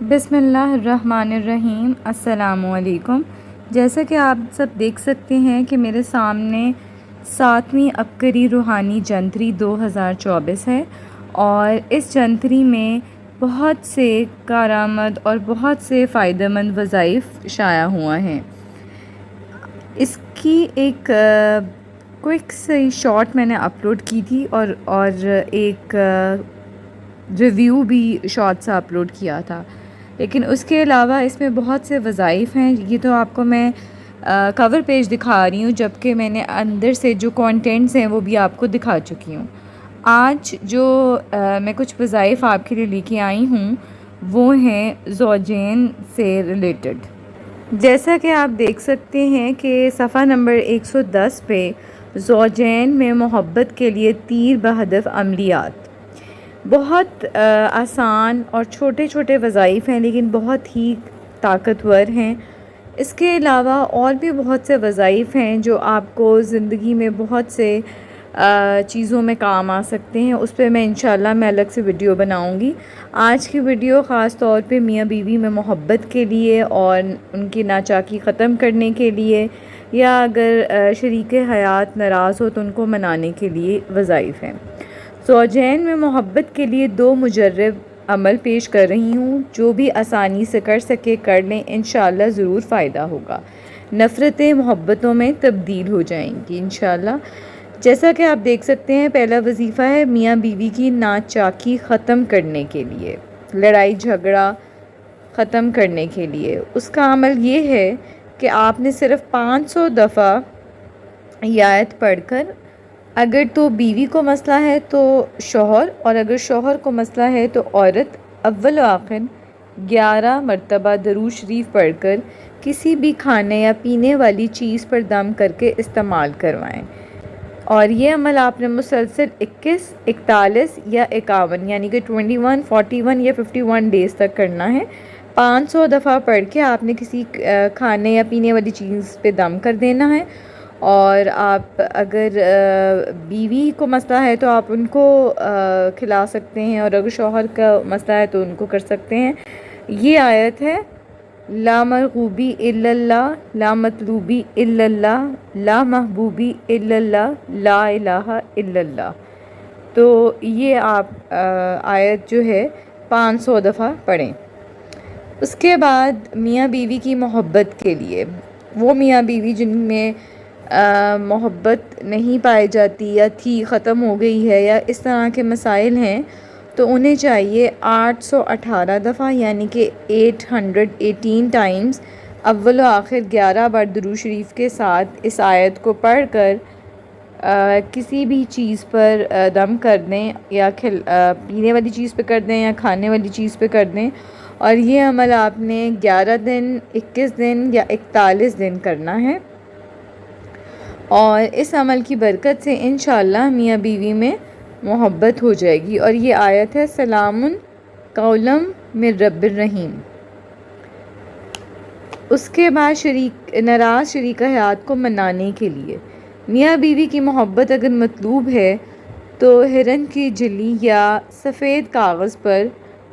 بسم اللہ الرحمن الرحیم۔ السلام علیکم۔ جیسا کہ آپ سب دیکھ سکتے ہیں کہ میرے سامنے 7ویں عبقری روحانی جنتری 2024 ہے، اور اس جنتری میں بہت سے کارآمد اور بہت سے فائدہ مند وظائف شائع ہوا ہیں۔ اس کی ایک کوئک سی شارٹ میں نے اپلوڈ کی تھی اور ایک ریویو بھی شارٹ سا اپلوڈ کیا تھا، لیکن اس کے علاوہ اس میں بہت سے وظائف ہیں۔ یہ تو آپ کو میں کور پیج دکھا رہی ہوں، جبکہ میں نے اندر سے جو کانٹینٹس ہیں وہ بھی آپ کو دکھا چکی ہوں۔ آج جو میں کچھ وظائف آپ کے لیے لے کے آئی ہوں وہ ہیں زوجین سے ریلیٹڈ۔ جیسا کہ آپ دیکھ سکتے ہیں کہ صفحہ نمبر 110 پہ زوجین میں محبت کے لیے تیر بہدف عملیات، بہت آسان اور چھوٹے چھوٹے وظائف ہیں لیکن بہت ہی طاقتور ہیں۔ اس کے علاوہ اور بھی بہت سے وظائف ہیں جو آپ کو زندگی میں بہت سے چیزوں میں کام آ سکتے ہیں۔ اس پہ میں انشاءاللہ الگ سے ویڈیو بناؤں گی۔ آج کی ویڈیو خاص طور پہ میاں بیوی میں محبت کے لیے اور ان کی ناچاکی ختم کرنے کے لیے، یا اگر شریک حیات ناراض ہو تو ان کو منانے کے لیے وظائف ہیں۔ زوجین میں محبت کے لیے 2 مجرب عمل پیش کر رہی ہوں، جو بھی آسانی سے کر سکے کر لیں، انشاءاللہ ضرور فائدہ ہوگا۔ نفرتیں محبتوں میں تبدیل ہو جائیں گی انشاءاللہ۔ جیسا کہ آپ دیکھ سکتے ہیں، پہلا وظیفہ ہے میاں بیوی کی ناچاکی ختم کرنے کے لیے، لڑائی جھگڑا ختم کرنے کے لیے۔ اس کا عمل یہ ہے کہ آپ نے صرف 500 دفعہ یہ آیت پڑھ کر، اگر تو بیوی کو مسئلہ ہے تو شوہر، اور اگر شوہر کو مسئلہ ہے تو عورت، اول و آخر 11 مرتبہ درود شریف پڑھ کر کسی بھی کھانے یا پینے والی چیز پر دم کر کے استعمال کروائیں، اور یہ عمل آپ نے مسلسل 21، 41 یا 51 یعنی کہ 21، 41 یا 51 ڈیز تک کرنا ہے۔ 500 دفعہ پڑھ کے آپ نے کسی کھانے یا پینے والی چیز پہ دم کر دینا ہے، اور آپ اگر بیوی کو مسئلہ ہے تو آپ ان کو کھلا سکتے ہیں، اور اگر شوہر کا مسئلہ ہے تو ان کو کر سکتے ہیں۔ یہ آیت ہے لا مرغوبی الا اللہ، لا مطلوبی الا اللہ، لا محبوبی الا اللہ، لا الہ الا اللہ۔ تو یہ آپ آیت جو ہے 500 دفعہ پڑھیں۔ اس کے بعد میاں بیوی کی محبت کے لیے، وہ میاں بیوی جن میں محبت نہیں پائی جاتی یا تھی، ختم ہو گئی ہے، یا اس طرح کے مسائل ہیں، تو انہیں چاہیے 818 دفعہ یعنی کہ 818 ٹائمز اول و آخر 11 بار درود شریف کے ساتھ اس آیت کو پڑھ کر کسی بھی چیز پر دم کر دیں، یا پینے والی چیز پہ کر دیں یا کھانے والی چیز پہ کر دیں، اور یہ عمل آپ نے 11 دن، 21 دن یا 41 دن کرنا ہے، اور اس عمل کی برکت سے انشاءاللہ میاں بیوی میں محبت ہو جائے گی۔ اور یہ آیت ہے سلام قولا من رب الرحیم۔ اس کے بعد ناراض شریک حیات کو منانے کے لیے، میاں بیوی کی محبت اگر مطلوب ہے تو ہرن کی جلی یا سفید کاغذ پر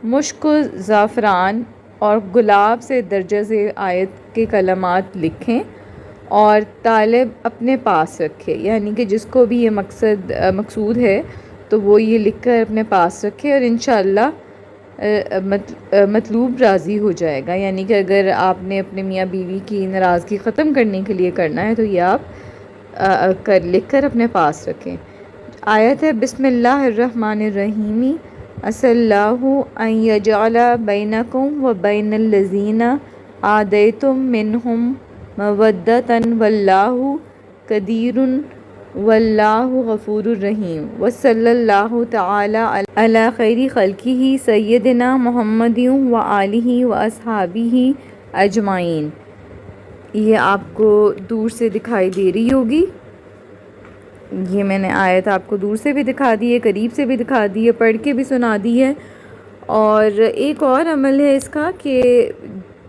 مشک و زعفران اور گلاب سے درجہ ذیل آیت کے کلمات لکھیں اور طالب اپنے پاس رکھے، یعنی کہ جس کو بھی یہ مقصود ہے تو وہ یہ لکھ کر اپنے پاس رکھے، اور انشاءاللہ مطلوب راضی ہو جائے گا۔ یعنی کہ اگر آپ نے اپنے میاں بیوی کی ناراضگی ختم کرنے کے لیے کرنا ہے تو یہ آپ لکھ کر اپنے پاس رکھیں۔ آیت ہے بسم اللہ الرحمن الرحیم، عسى اللہ ان یجعل بینکم و بین الذین عادیتم منہم مودۃ واللہ قدیر واللہ غفور الرحیم، وصلی اللہ تعالی علی خیر خلقہ سیدنا محمد وآلہ واصحابہ اجمعین۔ یہ آپ کو دور سے دکھائی دے رہی ہوگی، یہ میں نے آیت آپ کو دور سے بھی دکھا دی ہے، قریب سے بھی دکھا دی ہے، پڑھ کے بھی سنا دی ہے۔ اور ایک اور عمل ہے اس کا کہ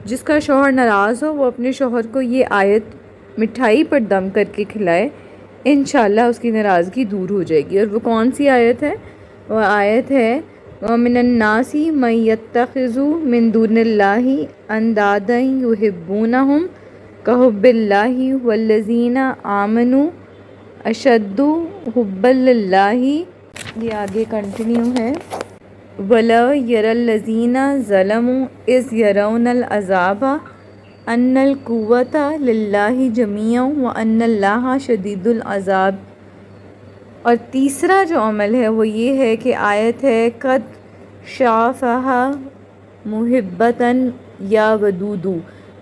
جس کا شوہر ناراض ہو وہ اپنے شوہر کو یہ آیت مٹھائی پر دم کر کے کھلائے، انشاءاللہ اس کی ناراضگی دور ہو جائے گی۔ اور وہ کون سی آیت ہے؟ وہ آیت ہے ومن الناس من يتخذ من دون الله اندادا يحبونهم كحب الله والذین آمنوا اشد حبا للہ. یہ آگے کنٹینیو ہے. وَلَا يَرَى الَّذِينَ ظَلَمُوا إِذْ يَرَوْنَ الْعَذَابَ أَنَّ الْقُوَّةَ لِلَّهِ جَمِيعًا وَأَنَّ اللَّهَ شَدِيدُ الْعَذَابِ. اور تیسرا جو عمل ہے وہ یہ ہے کہ آیت ہے قد شافها محبتاً یا ودودو.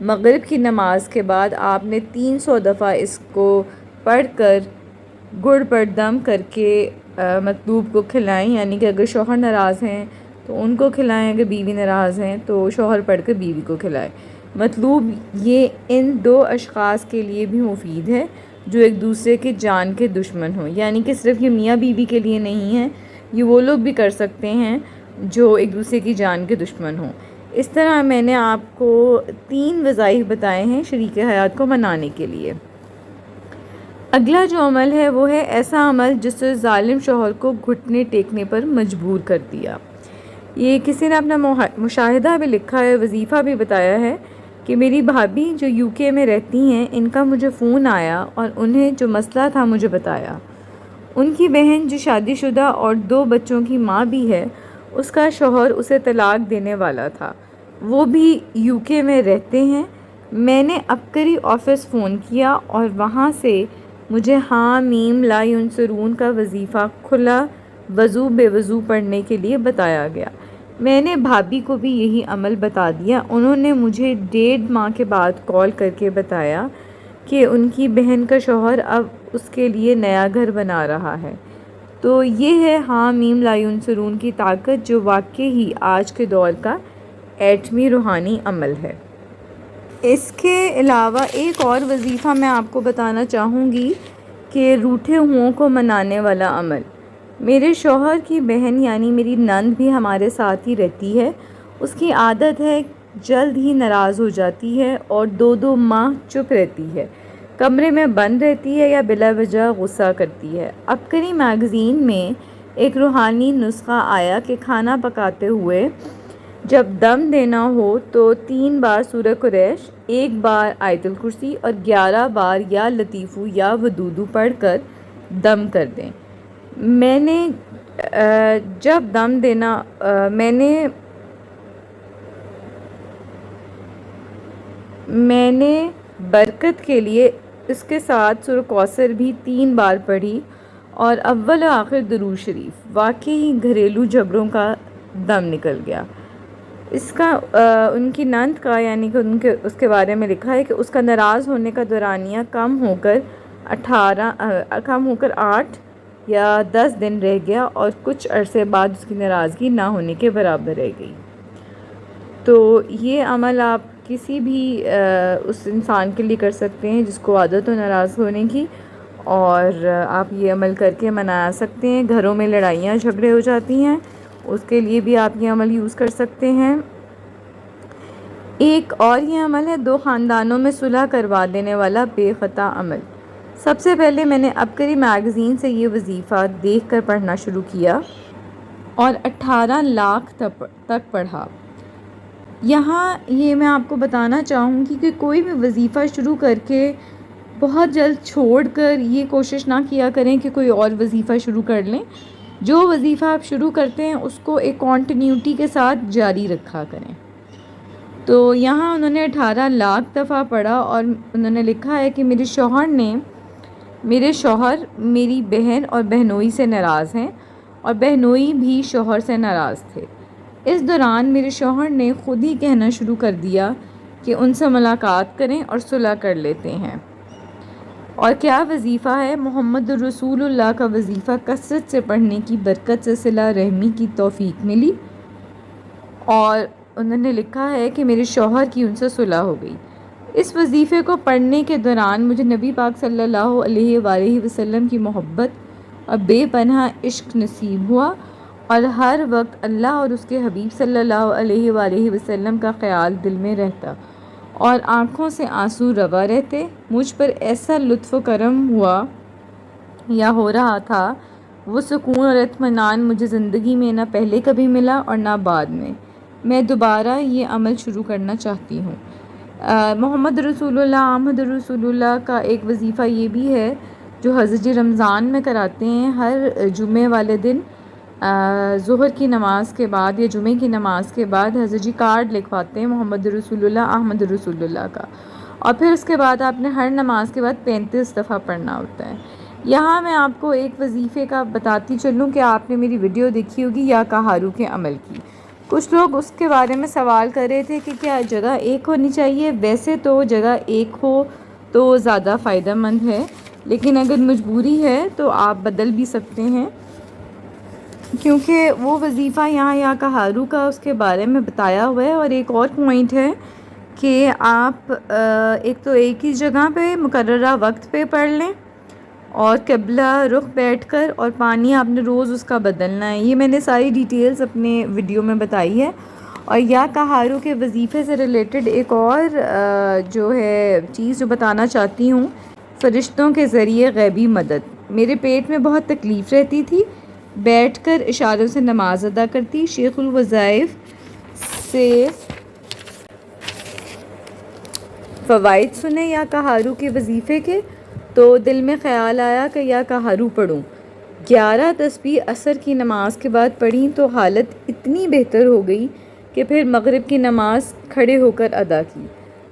مغرب کی نماز کے بعد آپ نے 300 دفعہ اس کو پڑھ کر گڑ پر دم کر کے مطلوب کو کھلائیں. یعنی کہ اگر شوہر ناراض ہیں تو ان کو کھلائیں، اگر بیوی ناراض ہیں تو شوہر پڑھ کر بیوی کو کھلائیں. مطلوب یہ ان دو اشخاص کے لیے بھی مفید ہے جو ایک دوسرے کے جان کے دشمن ہوں. یعنی کہ صرف یہ میاں بیوی کے لیے نہیں ہے، یہ وہ لوگ بھی کر سکتے ہیں جو ایک دوسرے کی جان کے دشمن ہوں. اس طرح میں نے آپ کو 3 وظائف بتائے ہیں شریک حیات کو منانے کے لیے. اگلا جو عمل ہے وہ ہے ایسا عمل جس سے ظالم شوہر کو گھٹنے ٹیکنے پر مجبور کر دیا. یہ کسی نے اپنا مشاہدہ بھی لکھا ہے، وظیفہ بھی بتایا ہے کہ میری بھابھی جو UK میں رہتی ہیں، ان کا مجھے فون آیا اور انہیں جو مسئلہ تھا مجھے بتایا. ان کی بہن جو شادی شدہ اور 2 بچوں کی ماں بھی ہے، اس کا شوہر اسے طلاق دینے والا تھا. وہ بھی UK میں رہتے ہیں. میں نے عبقری آفس فون کیا اور وہاں سے مجھے ہاں میم لا ینصرون کا وظیفہ کھلا وضو بے وضو پڑھنے کے لیے بتایا گیا. میں نے بھابھی کو بھی یہی عمل بتا دیا. انہوں نے مجھے 1.5 ماہ کے بعد کال کر کے بتایا کہ ان کی بہن کا شوہر اب اس کے لیے نیا گھر بنا رہا ہے. تو یہ ہے ہاں میم لا ینصرون کی طاقت، جو واقعی ہی آج کے دور کا ایٹمی روحانی عمل ہے. اس کے علاوہ ایک اور وظیفہ میں آپ کو بتانا چاہوں گی کہ روٹھے ہوں کو منانے والا عمل. میرے شوہر کی بہن یعنی میری نند بھی ہمارے ساتھ ہی رہتی ہے. اس کی عادت ہے جلد ہی ناراض ہو جاتی ہے اور 2 ماہ چپ رہتی ہے، کمرے میں بند رہتی ہے یا بلا وجہ غصہ کرتی ہے. عبقری میگزین میں ایک روحانی نسخہ آیا کہ کھانا پکاتے ہوئے جب دم دینا ہو تو 3 بار سورہ قریش، 1 بار آیت الکرسی اور 11 بار یا لطیفو یا ودودو پڑھ کر دم کر دیں. میں نے جب دم دینا میں نے برکت کے لیے اس کے ساتھ سورہ کوثر بھی 3 بار پڑھی اور اول و آخر درود شریف. واقعی گھریلو جھگڑوں کا دم نکل گیا. اس کا ان کی نند کا یعنی کہ اس کے بارے میں لکھا ہے کہ اس کا ناراض ہونے کا دورانیہ کم ہو کر 8 یا 10 دن رہ گیا اور کچھ عرصے بعد اس کی ناراضگی نہ ہونے کے برابر رہ گئی. تو یہ عمل آپ کسی بھی اس انسان کے لیے کر سکتے ہیں جس کو عادت ہو ناراض ہونے کی، اور آپ یہ عمل کر کے منا سکتے ہیں. گھروں میں لڑائیاں جھگڑے ہو جاتی ہیں، اس کے لیے بھی آپ یہ عمل یوز کر سکتے ہیں. ایک اور یہ عمل ہے 2 خاندانوں میں صلح کروا دینے والا بے خطا عمل. سب سے پہلے میں نے عبقری میگزین سے یہ وظیفہ دیکھ کر پڑھنا شروع کیا اور 18 لاکھ تک پڑھا. یہاں یہ میں آپ کو بتانا چاہوں گی کہ کوئی بھی وظیفہ شروع کر کے بہت جلد چھوڑ کر یہ کوشش نہ کیا کریں کہ کوئی اور وظیفہ شروع کر لیں. جو وظیفہ آپ شروع کرتے ہیں اس کو ایک کنٹینیوٹی کے ساتھ جاری رکھا کریں. تو یہاں انہوں نے 18 لاکھ دفعہ پڑھا اور انہوں نے لکھا ہے کہ میرے شوہر میری بہن اور بہنوئی سے ناراض ہیں اور بہنوئی بھی شوہر سے ناراض تھے. اس دوران میرے شوہر نے خود ہی کہنا شروع کر دیا کہ ان سے ملاقات کریں اور صلح کر لیتے ہیں. اور کیا وظیفہ ہے! محمد الرسول اللہ کا وظیفہ کثرت سے پڑھنے کی برکت سے صلہ رحمی کی توفیق ملی اور انہوں نے لکھا ہے کہ میرے شوہر کی ان سے صلح ہو گئی. اس وظیفے کو پڑھنے کے دوران مجھے نبی پاک صلی اللہ علیہ وآلہ وسلم کی محبت اور بے پناہ عشق نصیب ہوا اور ہر وقت اللہ اور اس کے حبیب صلی اللہ علیہ وآلہ وسلم کا خیال دل میں رہتا اور آنکھوں سے آنسو روا رہتے. مجھ پر ایسا لطف و کرم ہو رہا تھا وہ سکون اور اطمینان مجھے زندگی میں نہ پہلے کبھی ملا اور نہ بعد میں دوبارہ یہ عمل شروع کرنا چاہتی ہوں۔ محمد رسول اللہ احمد رسول اللہ کا ایک وظیفہ یہ بھی ہے جو حضرت جی رمضان میں کراتے ہیں۔ ہر جمعے والے دن ظہر کی نماز کے بعد یا جمعے کی نماز کے بعد حضرت جی کارڈ لکھواتے ہیں محمد رسول اللہ احمد رسول اللہ کا، اور پھر اس کے بعد آپ نے ہر نماز کے بعد 35 دفعہ پڑھنا ہوتا ہے۔ یہاں میں آپ کو ایک وظیفے کا بتاتی چلوں کہ آپ نے میری ویڈیو دیکھی ہوگی یا کہارو کے عمل کی۔ کچھ لوگ اس کے بارے میں سوال کر رہے تھے کہ کیا جگہ ایک ہونی چاہیے؟ ویسے تو جگہ ایک ہو تو زیادہ فائدہ مند ہے، لیکن اگر مجبوری ہے تو آپ بدل بھی سکتے ہیں، کیونکہ وہ وظیفہ یہاں یا کہارو کا اس کے بارے میں بتایا ہوا ہے۔ اور ایک اور پوائنٹ ہے کہ آپ ایک تو ایک ہی جگہ پہ مقررہ وقت پہ پڑھ لیں اور قبلہ رخ بیٹھ کر، اور پانی آپ نے روز اس کا بدلنا ہے۔ یہ میں نے ساری ڈیٹیلز اپنے ویڈیو میں بتائی ہے۔ اور یا کہارو کے وظیفے سے ریلیٹڈ ایک اور جو ہے چیز جو بتانا چاہتی ہوں، فرشتوں کے ذریعے غیبی مدد۔ میرے پیٹ میں بہت تکلیف رہتی تھی، بیٹھ کر اشاروں سے نماز ادا کرتی، شیخ الوظائف سے فوائد سنے یا کہارو کے وظیفے کے، تو دل میں خیال آیا کہ یا کہارو پڑھوں۔ 11 تسبیح عصر کی نماز کے بعد پڑھیں تو حالت اتنی بہتر ہو گئی کہ پھر مغرب کی نماز کھڑے ہو کر ادا کی۔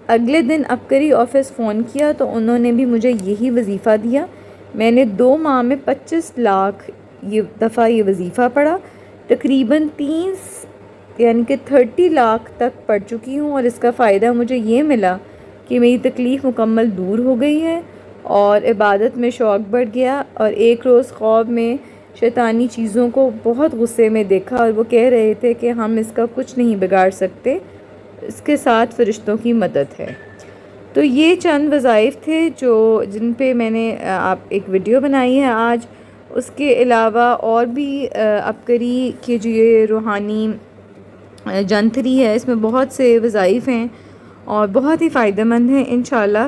اگلے دن عبقری آفس فون کیا تو انہوں نے بھی مجھے یہی وظیفہ دیا۔ میں نے 2 ماہ میں 25 لاکھ دفعہ یہ وظیفہ پڑھا، تقریباً 30 لاکھ تک پڑھ چکی ہوں، اور اس کا فائدہ مجھے یہ ملا کہ میری تکلیف مکمل دور ہو گئی ہے اور عبادت میں شوق بڑھ گیا۔ اور ایک روز خواب میں شیطانی چیزوں کو بہت غصے میں دیکھا، اور وہ کہہ رہے تھے کہ ہم اس کا کچھ نہیں بگاڑ سکتے، اس کے ساتھ فرشتوں کی مدد ہے۔ تو یہ چند وظائف تھے جن پہ میں نے ایک ویڈیو بنائی ہے آج۔ اس کے علاوہ اور بھی عبقری کے جو یہ روحانی جنتری ہے، اس میں بہت سے وظائف ہیں اور بہت ہی فائدہ مند ہیں انشاءاللہ۔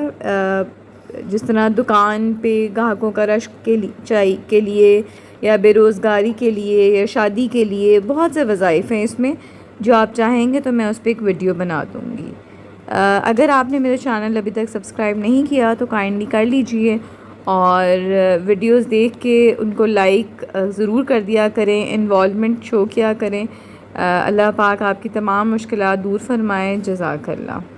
جس طرح دکان پہ گاہکوں کا رش کے لیے یا بے روزگاری کے لیے یا شادی کے لیے بہت سے وظائف ہیں اس میں، جو آپ چاہیں گے تو میں اس پہ ایک ویڈیو بنا دوں گی۔ اگر آپ نے میرے چینل ابھی تک سبسکرائب نہیں کیا تو کائنڈلی کر لیجئے، اور ویڈیوز دیکھ کے ان کو لائک ضرور کر دیا کریں، انوالومنٹ شو کیا کریں۔ اللہ پاک آپ کی تمام مشکلات دور فرمائے۔ جزاک اللہ۔